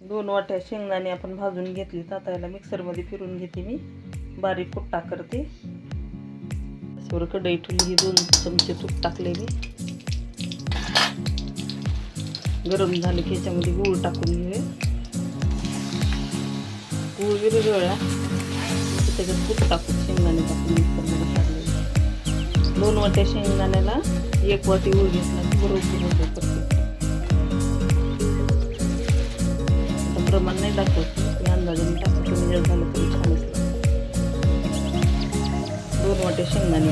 2 वाट्या शेंगदाणे आपण भाजून घेतली. आता याला मिक्सरमध्ये फिरून घेते मी. बारीक कुट्टा करते. त्याच्यावर कढई ठेवली. 2 चमचे तूप टाकले मी. गरम झाले की याच्यामध्ये गूळ टाकून घेऊया. गूळ विरघळला त्याच्यात तूप टाकून शेंगदाणे टाकून मिक्सरमध्ये काढले. 2 वाट्या शेंगदाण्याला 1 वाटी गूळ घेतला की बरोबर होते. प्रमाण नाही दाखवत मी, अंदाजाने टाकतो. कमी जास्त झालं तरी छानच लागतं. 2 वाटे शेंगदाणे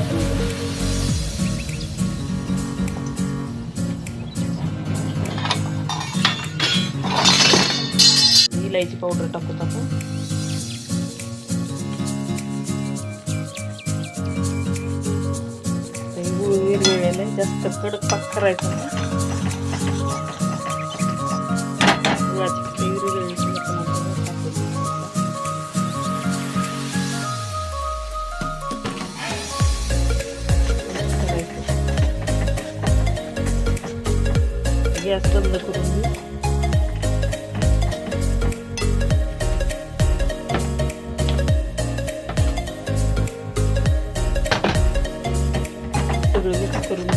इलायची पावडर टाकूत आपण. गूळ विरघळलेला जास्त कडक पाक करायचा नाही. गॅस बंद करून घेऊ. सगळं मिक्स करून घेऊ.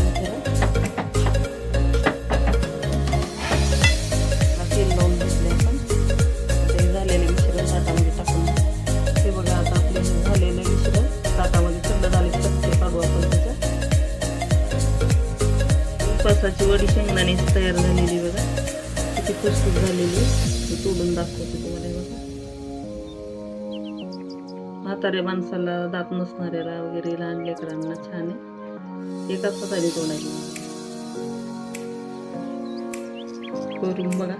तेल लावून घेतले आपण. ते झालेले मिश्रण ताटामध्ये टाकून. ते बघा आता आपले झालेले मिश्रण ताटामध्ये थंड झाले. कच्चे काढू आपण त्याचं. उपासाची वडी शेंगदाणे तयार झालेली बघा. किती खुसखुस झालेली. मी तोडून दाखवते तुम्हाला. बघा म्हाताऱ्या माणसाला, दात नसणाऱ्याला वगैरे, लहान लेकरांना छान आहे. एकाच हाताने तोडायची. करून बघा.